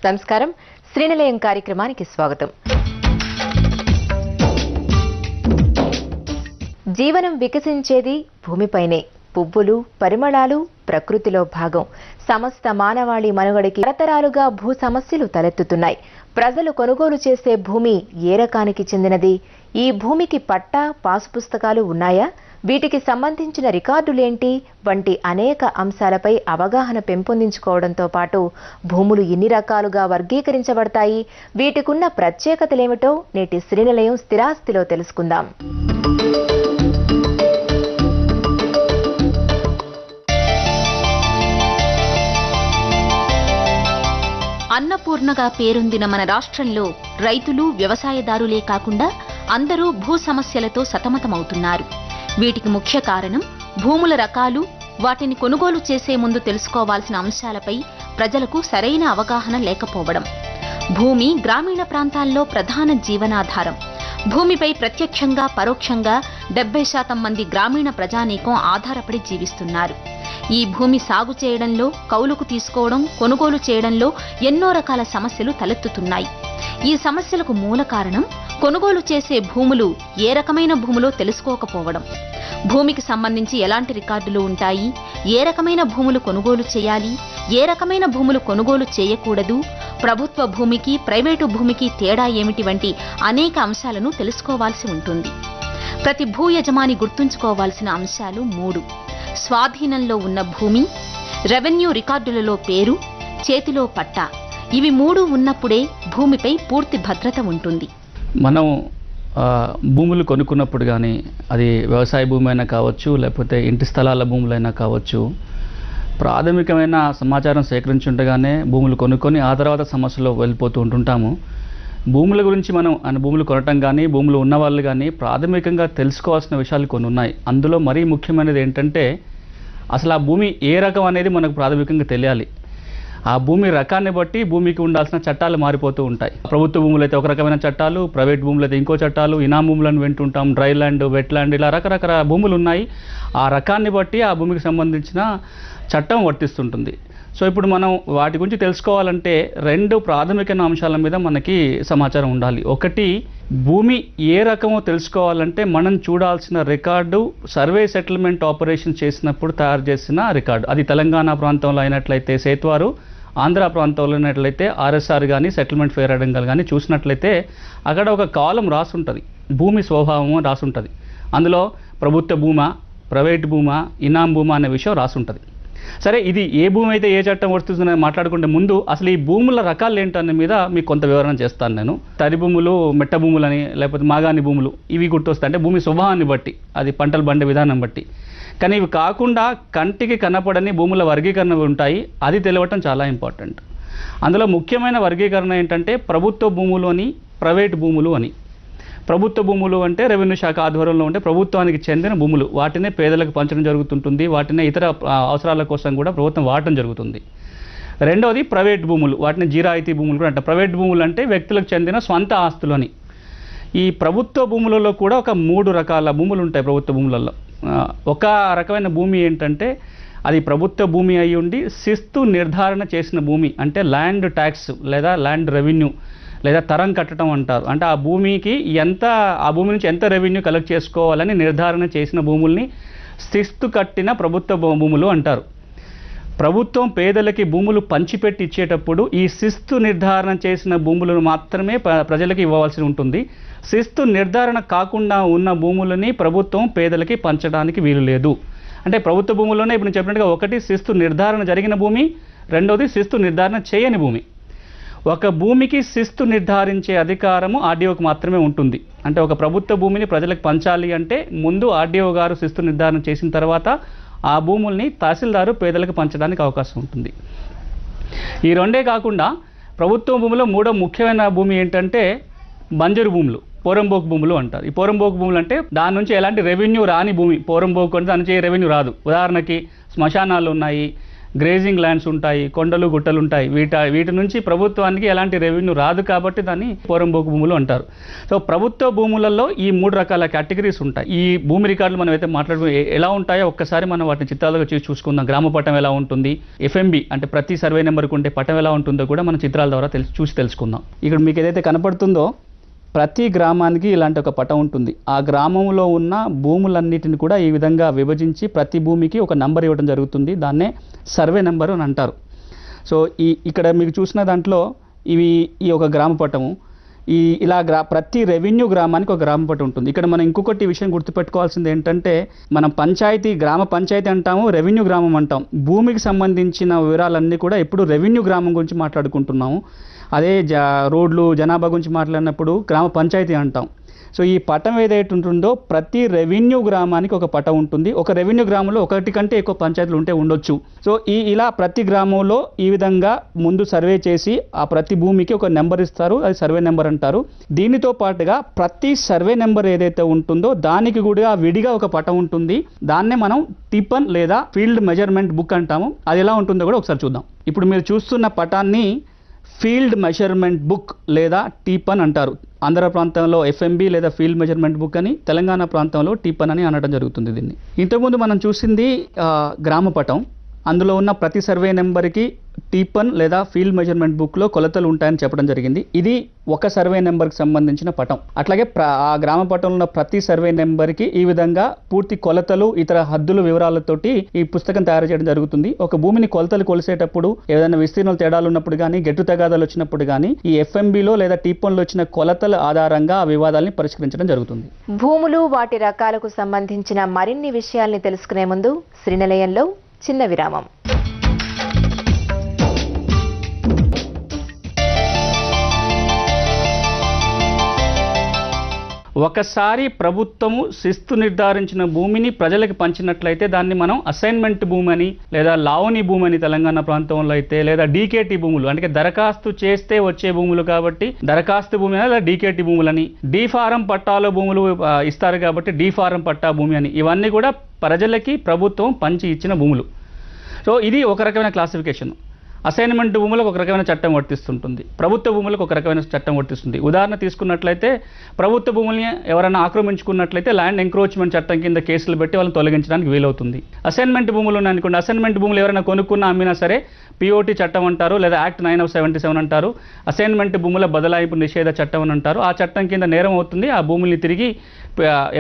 నమస్కారం. శ్రీనిలయం కార్యక్రమానికి స్వాగతం. జీవనం వికసించేది భూమిపైనే. పువ్వులు, పరిమళాలు ప్రకృతిలో భాగం. సమస్త మానవాళి మనుగడకి తరతరాలుగా భూ సమస్యలు తలెత్తుతున్నాయి. ప్రజలు కొనుగోలు చేసే భూమి ఏ రకానికి చెందినది? ఈ భూమికి పట్టా, పాసు పుస్తకాలు ఉన్నాయా? వీటికి సంబంధించిన రికార్డులేంటి? వంటి అనేక అంశాలపై అవగాహన పెంపొందించుకోవడంతో పాటు భూములు ఎన్ని రకాలుగా వర్గీకరించబడతాయి, వీటికున్న ప్రత్యేకతలేమిటో నేటి శ్రీనిలయం స్థిరాస్తిలో తెలుసుకుందాం. అన్నపూర్ణగా పేరొందిన మన రాష్ట్రంలో రైతులు, వ్యవసాయదారులే కాకుండా అందరూ భూ సమస్యలతో సతమతమవుతున్నారు. వీటికి ముఖ్య కారణం భూముల రకాలు, వాటిని కొనుగోలు చేసే ముందు తెలుసుకోవాల్సిన అంశాలపై ప్రజలకు సరైన అవగాహన లేకపోవడం. భూమి గ్రామీణ ప్రాంతాల్లో ప్రధాన జీవనాధారం. భూమిపై ప్రత్యక్షంగా, పరోక్షంగా 70% మంది గ్రామీణ ప్రజానీకం ఆధారపడి జీవిస్తున్నారు. ఈ భూమి సాగు చేయడంలో, కౌలుకు తీసుకోవడం, కొనుగోలు చేయడంలో ఎన్నో రకాల సమస్యలు తలెత్తుతున్నాయి. ఈ సమస్యలకు మూల కారణం కొనుగోలు చేసే భూములు ఏ రకమైన భూములో తెలుసుకోకపోవడం. భూమికి సంబంధించి ఎలాంటి రికార్డులు ఉంటాయి, ఏ రకమైన భూములు కొనుగోలు చేయాలి, ఏ రకమైన భూములు కొనుగోలు చేయకూడదు, ప్రభుత్వ భూమికి, ప్రైవేటు భూమికి తేడా ఏమిటి వంటి అనేక అంశాలను తెలుసుకోవాల్సి ఉంటుంది. ప్రతి భూ యజమాని గుర్తుంచుకోవాల్సిన అంశాలు 3: స్వాధీనంలో ఉన్న భూమి, రెవెన్యూ రికార్డులలో పేరు, చేతిలో పట్టా. ఇవి 3 ఉన్నప్పుడే భూమిపై పూర్తి భద్రత ఉంటుంది. మనం భూములు కొనుక్కున్నప్పుడు కానీ, అది వ్యవసాయ భూమి అయినా కావచ్చు, లేకపోతే ఇంటి స్థలాల భూములైనా కావచ్చు, ప్రాథమికమైన సమాచారం సేకరించుండగానే భూములు కొనుక్కొని ఆ తర్వాత సమస్యలో వెళ్ళిపోతూ ఉంటుంటాము. భూముల గురించి మనం భూములు కొనటం కానీ, భూములు ఉన్న వాళ్ళు కానీ ప్రాథమికంగా తెలుసుకోవాల్సిన విషయాలు కొన్ని ఉన్నాయి. అందులో మరీ ముఖ్యమైనది ఏంటంటే, అసలు ఆ భూమి ఏ రకం అనేది మనకు ప్రాథమికంగా తెలియాలి. ఆ భూమి రకాన్ని బట్టి భూమికి ఉండాల్సిన చట్టాలు మారిపోతూ ఉంటాయి. ప్రభుత్వ భూములు అయితే ఒక రకమైన చట్టాలు, ప్రైవేట్ భూములు అయితే ఇంకో చట్టాలు, ఇనాం భూములను వింటుంటాం, డ్రై ల్యాండ్, వెట్ ల్యాండ్, ఇలా రకరకాల భూములు ఉన్నాయి. ఆ రకాన్ని బట్టి ఆ భూమికి సంబంధించిన చట్టం వర్తిస్తుంటుంది. సో ఇప్పుడు మనం వాటి గురించి తెలుసుకోవాలంటే 2 ప్రాథమిక అంశాల మీద మనకి సమాచారం ఉండాలి. ఒకటి, భూమి ఏ రకమో తెలుసుకోవాలంటే మనం చూడాల్సిన రికార్డు సర్వే సెటిల్మెంట్ ఆపరేషన్ చేసినప్పుడు తయారు చేసిన రికార్డు. అది తెలంగాణ ప్రాంతంలో అయినట్లయితే సేత్వారు, ఆంధ్ర ప్రాంతంలో అయినట్లయితే ఆర్ఎస్ఆర్ కానీ, సెటిల్మెంట్ ఫేర్ అడంగల్ కానీ చూసినట్లయితే అక్కడ ఒక కాలం రాసుంటుంది, భూమి స్వభావము రాసుంటుంది. అందులో ప్రభుత్వ భూమా, ప్రైవేట్ భూమా, ఇనాం భూమా అనే విషయం రాసుంటుంది. సరే, ఇది ఏ భూమి అయితే ఏ చట్టం వర్తిస్తుందని మాట్లాడుకుంటే ముందు అసలు ఈ భూముల రకాలు ఏంటనే మీద మీకు కొంత వివరణ చేస్తాను నేను. తరి భూములు, మెట్ట భూములని, లేకపోతే మాగాని భూములు, ఇవి గుర్తొస్తాయి. అంటే భూమి స్వభావాన్ని బట్టి, అది పంటలు పండే విధానం బట్టి. కానీ ఇవి కాకుండా కంటికి కనపడని భూముల వర్గీకరణ ఉంటాయి. అది తెలియటం చాలా ఇంపార్టెంట్. అందులో ముఖ్యమైన వర్గీకరణ ఏంటంటే ప్రభుత్వ భూములు అని, ప్రైవేట్ భూములు అని. ప్రభుత్వ భూములు అంటే రెవెన్యూ శాఖ ఆధ్వర్యంలో ఉంటే ప్రభుత్వానికి చెందిన భూములు, వాటినే పేదలకు పంచడం జరుగుతుంటుంది. వాటినే ఇతర అవసరాల కోసం కూడా ప్రభుత్వం వాడటం జరుగుతుంది. రెండవది ప్రైవేట్ భూములు, వాటిని జీరాయితీ భూములు కూడా అంటారు. ప్రైవేట్ భూములు అంటే వ్యక్తులకు చెందిన స్వంత ఆస్తులని. ఈ ప్రభుత్వ భూములలో కూడా ఒక 3 రకాల భూములు ఉంటాయి. ప్రభుత్వ భూములలో ఒక రకమైన భూమి ఏంటంటే, అది ప్రభుత్వ భూమి అయి ఉండి శిస్తు నిర్ధారణ చేసిన భూమి. అంటే ల్యాండ్ ట్యాక్స్ లేదా ల్యాండ్ రెవెన్యూ లేదా తరం కట్టడం అంటారు. అంటే ఆ భూమికి ఆ భూమి నుంచి ఎంత రెవెన్యూ కలెక్ట్ చేసుకోవాలని నిర్ధారణ చేసిన భూముల్ని శిస్తు కట్టిన ప్రభుత్వ భూములు అంటారు. ప్రభుత్వం పేదలకి భూములు పంచిపెట్టి ఇచ్చేటప్పుడు ఈ శిస్తు నిర్ధారణ చేసిన భూములను మాత్రమే ప్రజలకు ఇవ్వవలసి ఉంటుంది. శిస్తు నిర్ధారణ కాకుండా ఉన్న భూములని ప్రభుత్వం పేదలకి పంచడానికి వీలు లేదు. అంటే ప్రభుత్వ భూముల్లోనే ఇప్పుడు నేను చెప్పినట్టుగా, ఒకటి శిస్తు నిర్ధారణ జరిగిన భూమి, రెండవది శిస్తు నిర్ధారణ చేయని భూమి. ఒక భూమికి శిస్తు నిర్ధారించే అధికారము ఆర్డీఓకి మాత్రమే ఉంటుంది. అంటే ఒక ప్రభుత్వ భూమిని ప్రజలకు పంచాలి అంటే ముందు ఆర్డీఓ గారు శిస్తు నిర్ధారణ చేసిన తర్వాత ఆ భూముల్ని తహసీల్దారు పేదలకు పంచడానికి అవకాశం ఉంటుంది. ఈ 2 కాకుండా ప్రభుత్వ భూమిలో 3వ ముఖ్యమైన భూమి ఏంటంటే బంజరు భూములు, పోరంబోకు భూములు అంటారు. ఈ పోరంబోకు భూములు అంటే దాని నుంచి ఎలాంటి రెవెన్యూ రాని భూమి. పోరంబోకు అంటే దాని నుంచి రెవెన్యూ రాదు. ఉదాహరణకి శ్మశానాలు ఉన్నాయి, గ్రేజింగ్ ల్యాండ్స్ ఉంటాయి, కొండలు గుట్టలు ఉంటాయి. వీటి నుంచి ప్రభుత్వానికి ఎలాంటి రెవెన్యూ రాదు కాబట్టి దాన్ని పోరంబోకు భూములు అంటారు. సో ప్రభుత్వ భూములలో ఈ 3 రకాల కేటగిరీస్ ఉంటాయి. ఈ భూమి రికార్డులు మనం అయితే ఎలా ఉంటాయో ఒక్కసారి మనం వాటిని చిత్రాలుగా చూసుకుందాం. గ్రామ పటం ఎలా ఉంటుంది, ఎఫ్ఎంబి అంటే ప్రతి సర్వే నెంబర్కి ఉంటే పటం ఎలా ఉంటుందో కూడా మనం చిత్రాల ద్వారా తెలుసుకుందాం. ఇక్కడ మీకు ఏదైతే కనపడుతుందో ప్రతి గ్రామానికి ఇలాంటి ఒక పటం ఉంటుంది. ఆ గ్రామంలో ఉన్న భూములన్నిటిని కూడా ఈ విధంగా విభజించి ప్రతి భూమికి ఒక నంబర్ ఇవ్వడం జరుగుతుంది. దాన్నే సర్వే నెంబర్ అని అంటారు. సో ఇక్కడ మీకు చూసిన దాంట్లో ఈ ఒక గ్రామ పటము, ఇలా ప్రతి రెవెన్యూ గ్రామానికి ఒక గ్రామ పటం ఉంటుంది. ఇక్కడ మనం ఇంకొకటి విషయం గుర్తుపెట్టుకోవాల్సింది ఏంటంటే, మనం గ్రామ పంచాయతీ అంటాము, రెవెన్యూ గ్రామం అంటాం. భూమికి సంబంధించిన వివరాలన్నీ కూడా ఇప్పుడు రెవెన్యూ గ్రామం గురించి మాట్లాడుకుంటున్నాము. అదే రోడ్లు జనాభా గురించి మాట్లాడినప్పుడు గ్రామ పంచాయతీ అంటాం. సో ఈ పటం ఏదైతే ఉంటుందో ప్రతి రెవెన్యూ గ్రామానికి ఒక పటం ఉంటుంది. ఒక రెవెన్యూ గ్రామంలో ఒకటి కంటే ఎక్కువ పంచాయతీలు ఉండొచ్చు. సో ఇలా ప్రతి గ్రామంలో ఈ విధంగా ముందు సర్వే చేసి ఆ ప్రతి భూమికి ఒక నెంబర్ ఇస్తారు, అది సర్వే నెంబర్ అంటారు. దీనితో పాటుగా ప్రతి సర్వే నెంబర్ ఏదైతే ఉంటుందో దానికి కూడా విడిగా ఒక పటం ఉంటుంది. దాన్నే మనం టిపన్ లేదా ఫీల్డ్ మెజర్మెంట్ బుక్ అంటాము. అది ఎలా ఉంటుందో కూడా ఒకసారి చూద్దాం. ఇప్పుడు మీరు చూస్తున్న పటాన్ని ఫీల్డ్ మెజర్మెంట్ బుక్ లేదా టీపన్ అంటారు. ఆంధ్ర ప్రాంతంలో ఎఫ్ఎంబి లేదా ఫీల్డ్ మెజర్మెంట్ బుక్ అని, తెలంగాణ ప్రాంతంలో టీపన్ అని అనడం జరుగుతుంది దీన్ని. ఇంతకుముందు మనం చూసింది గ్రామ పటం. అందులో ఉన్న ప్రతి సర్వే నెంబర్కి టీపన్ లేదా ఫీల్డ్ మెజర్మెంట్ బుక్లో కొలతలు ఉంటాయని చెప్పడం జరిగింది. ఇది ఒక సర్వే నెంబర్కి సంబంధించిన పటం. అట్లాగే ఆ గ్రామ పటంలో ఉన్న ప్రతి సర్వే నెంబర్కి ఈ విధంగా పూర్తి కొలతలు, ఇతర హద్దులు వివరాలతోటి ఈ పుస్తకం తయారు చేయడం జరుగుతుంది. ఒక భూమిని కొలతలు కొలిసేటప్పుడు ఏదైనా విస్తీర్ణాలు తేడాలు ఉన్నప్పుడు కానీ, గెట్టు తగాదాలు వచ్చినప్పుడు కానీ ఈ ఎఫ్ఎంబిలో లేదా టీపన్లో వచ్చిన కొలతల ఆధారంగా ఆ వివాదాలని పరిష్కరించడం జరుగుతుంది. భూములు, వాటి రకాలకు సంబంధించిన మరిన్ని విషయాల్ని తెలుసుకునే ముందు శ్రీనిలయంలో చిన్న విరామం. ఒకసారి ప్రభుత్వము శిస్తు నిర్ధారించిన భూమిని ప్రజలకు పంచినట్లయితే దాన్ని మనం అసైన్మెంట్ భూమి అని లేదా లావణి భూమి అని తెలంగాణ ప్రాంతంలో అయితే, లేదా డీకేటీ భూములు అంటే దరఖాస్తు చేస్తే వచ్చే భూములు కాబట్టి దరఖాస్తు భూమి అని, లేదా డీకేటీ భూములని, డీ ఫారం పట్టాలో భూములు ఇస్తారు కాబట్టి డీ ఫారం పట్టా భూమి అని, ఇవన్నీ కూడా ప్రజలకి ప్రభుత్వం పంచి ఇచ్చిన భూములు. సో ఇది ఒక రకమైన క్లాసిఫికేషన్. అసైన్మెంట్ భూములకు ఒక రకమైన చట్టం వర్తిస్తుంటుంది, ప్రభుత్వ భూములకు ఒక రకమైన చట్టం వర్తిస్తుంది. ఉదాహరణ తీసుకున్నట్లయితే ప్రభుత్వ భూముల్ని ఎవరైనా ఆక్రమించుకున్నట్లయితే ల్యాండ్ ఎంక్రోచ్మెంట్ చట్టం కింద కేసులు పెట్టి వాళ్ళని తొలగించడానికి వీలవుతుంది. అసైన్మెంట్ భూములు ఉన్నాయనుకోండి, అసైన్మెంట్ భూములు ఎవరైనా కొనుక్కున్నా అమ్మినా సరే పిఓటి చట్టం అంటారు, లేదా యాక్ట్ 9 of 77 అంటారు. అసైన్మెంట్ భూముల బదలాయింపు నిషేధ చట్టం అని అంటారు. ఆ చట్టం కింద నేరం అవుతుంది. ఆ భూముల్ని తిరిగి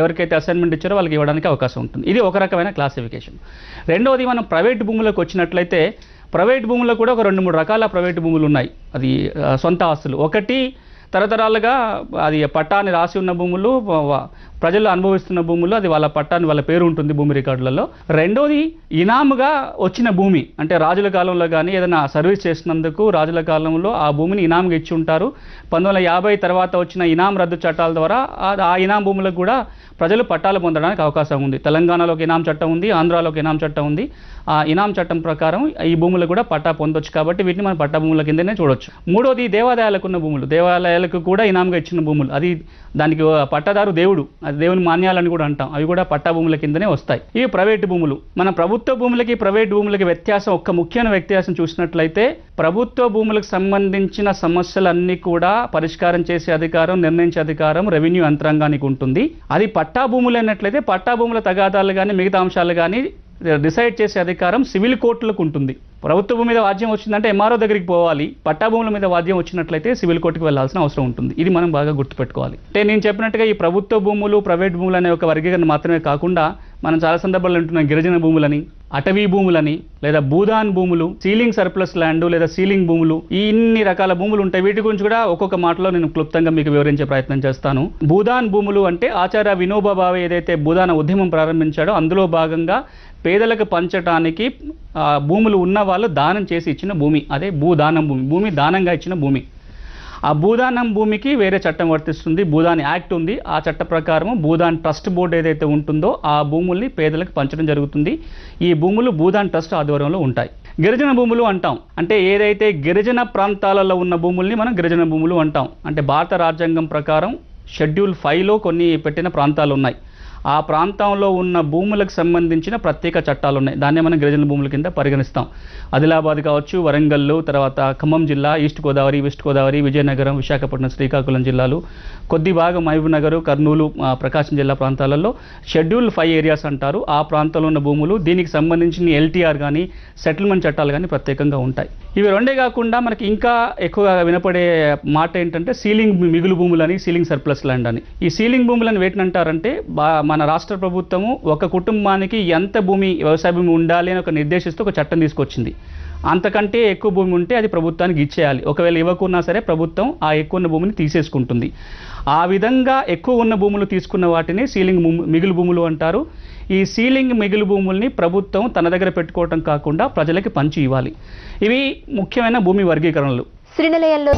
ఎవరికైతే అసైన్మెంట్ ఇచ్చారో వాళ్ళకి ఇవ్వడానికి అవకాశం ఉంటుంది. ఇది ఒక రకమైన క్లాసిఫికేషన్. రెండవది, మనం ప్రైవేట్ భూములకు వచ్చినట్లయితే ప్రైవేట్ భూముల్లో కూడా ఒక 2-3 రకాల ప్రైవేట్ భూములు ఉన్నాయి. అది సొంత ఆస్తులు. ఒకటి తరతరాలుగా అది పట్టాన్ని రాసి ఉన్న భూములు, ప్రజలు అనుభవిస్తున్న భూములు, అది వాళ్ళ పట్టాన్ని వాళ్ళ పేరు ఉంటుంది భూమి రికార్డులలో. రెండోది ఇనాముగా వచ్చిన భూమి, అంటే రాజుల కాలంలో కానీ ఏదైనా సర్వీస్ చేసినందుకు రాజుల కాలంలో ఆ భూమిని ఇనాముగా ఇచ్చి ఉంటారు. 1950 తర్వాత వచ్చిన ఇనాం రద్దు చట్టాల ద్వారా ఆ ఇనాం భూములకు కూడా ప్రజలు పట్టాలు పొందడానికి అవకాశం ఉంది. తెలంగాణలో ఒక ఇనాం చట్టం ఉంది, ఆంధ్రాలో ఒక ఇనాం చట్టం ఉంది. ఆ ఇనాం చట్టం ప్రకారం ఈ భూములు కూడా పట్టా పొందొచ్చు కాబట్టి వీటిని మనం పట్టా భూముల కిందనే చూడొచ్చు. మూడోది దేవాలయాలకు ఉన్న భూములు, దేవాలయాలకు కూడా ఇనాంగా ఇచ్చిన భూములు. అది దానికి పట్టాదారు దేవుడు, అది దేవుని మాన్యాలని కూడా అంటాం. అవి కూడా పట్టా భూముల కిందనే వస్తాయి. ఇవి ప్రైవేటు భూములు. మన ప్రభుత్వ భూములకి ప్రైవేట్ భూములకి వ్యత్యాసం, ఒక్క ముఖ్యమైన వ్యత్యాసం చూసినట్లయితే ప్రభుత్వ భూములకు సంబంధించిన సమస్యలన్నీ కూడా పరిష్కారం చేసే అధికారం, నిర్ణయించే అధికారం రెవెన్యూ యంత్రాంగానికి ఉంటుంది. అది పట్టా భూములు అన్నట్లయితే పట్టా భూముల తగాదాలు కానీ మిగతా అంశాలు కానీ డిసైడ్ చేసే అధికారం సివిల్ కోర్టులకు ఉంటుంది. ప్రభుత్వ భూమి మీద వాద్యం వచ్చిందంటే ఎంఆర్ఓ దగ్గరికి పోవాలి. పట్టా భూముల మీద వాద్యం వచ్చినట్లయితే సివిల్ కోర్టుకు వెళ్లాల్సిన అవసరం ఉంటుంది. ఇది మనం బాగా గుర్తుపెట్టుకోవాలి. అంటే నేను చెప్పినట్టుగా ఈ ప్రభుత్వ భూములు, ప్రైవేట్ భూములు అనే ఒక వర్గీకరణ మాత్రమే కాకుండా మనం చాలా సందర్భాల్లో ఉంటున్నాం గిరిజన భూములని, అటవీ భూములని, లేదా భూదాన్ భూములు, సీలింగ్ సర్ప్లస్ ల్యాండ్ లేదా సీలింగ్ భూములు, ఈ ఇన్ని రకాల భూములు ఉంటాయి. వీటి గురించి కూడా ఒక్కొక్క మాటలో నేను క్లుప్తంగా మీకు వివరించే ప్రయత్నం చేస్తాను. భూదాన్ భూములు అంటే ఆచార్య వినోబా భావే ఏదైతే భూదాన ఉద్యమం ప్రారంభించాడో అందులో భాగంగా పేదలకు పంచడానికి భూములు ఉన్న వాళ్ళు దానం చేసి ఇచ్చిన భూమి, అదే భూదానం భూమి, భూమి దానంగా ఇచ్చిన భూమి. ఆ భూదానం భూమికి వేరే చట్టం వర్తిస్తుంది. భూదాన్ యాక్ట్ ఉంది. ఆ చట్ట ప్రకారం భూదాన్ ట్రస్ట్ బోర్డు ఏదైతే ఉంటుందో ఆ భూముల్ని పేదలకు పంచడం జరుగుతుంది. ఈ భూములు భూదాన్ ట్రస్ట్ ఆధ్వర్యంలో ఉంటాయి. గిరిజన భూములు అంటాం. అంటే ఏదైతే గిరిజన ప్రాంతాలలో ఉన్న భూముల్ని మనం గిరిజన భూములు అంటాం. అంటే భారత రాజ్యాంగం ప్రకారం షెడ్యూల్ 5లో కొన్ని పెట్టిన ప్రాంతాలు ఉన్నాయి. ఆ ప్రాంతంలో ఉన్న భూములకు సంబంధించిన ప్రత్యేక చట్టాలు ఉన్నాయి. దాన్నే మనం గిరిజన భూముల కింద పరిగణిస్తాం. ఆదిలాబాద్ కావచ్చు, వరంగల్, తర్వాత ఖమ్మం జిల్లా, ఈస్ట్ గోదావరి, వెస్ట్ గోదావరి, విజయనగరం, విశాఖపట్నం, శ్రీకాకుళం జిల్లాలు, కొద్ది భాగం మహబూబ్ నగర్, కర్నూలు, ప్రకాశం జిల్లా ప్రాంతాలలో షెడ్యూల్ 5 ఏరియాస్ అంటారు. ఆ ప్రాంతంలో ఉన్న భూములు, దీనికి సంబంధించిన ఎల్టీఆర్ కానీ సెటిల్మెంట్ చట్టాలు కానీ ప్రత్యేకంగా ఉంటాయి. ఇవి రెండే కాకుండా మనకి ఇంకా ఎక్కువగా వినపడే మాట ఏంటంటే సీలింగ్ మిగులు భూములని, సీలింగ్ సర్ప్లస్ ల్యాండ్ అని. ఈ సీలింగ్ భూములను వేటినంటారంటే మన రాష్ట్ర ప్రభుత్వము ఒక కుటుంబానికి ఎంత భూమి, వ్యవసాయ భూమి ఉండాలి అని ఒక నిర్దేశిస్తూ ఒక చట్టం తీసుకొచ్చింది. అంతకంటే ఎక్కువ భూమి ఉంటే అది ప్రభుత్వానికి ఇచ్చేయాలి. ఒకవేళ ఇవ్వకున్నా సరే ప్రభుత్వం ఆ ఎక్కువ ఉన్న భూమిని తీసేసుకుంటుంది. ఆ విధంగా ఎక్కువ ఉన్న భూములు తీసుకున్న వాటిని సీలింగ్ మిగులు భూములు అంటారు. ఈ సీలింగ్ మిగులు భూముల్ని ప్రభుత్వం తన దగ్గర పెట్టుకోవటం కాకుండా ప్రజలకి పంచి ఇవ్వాలి. ఇవి ముఖ్యమైన భూమి వర్గీకరణలు. శ్రీనిలయంలో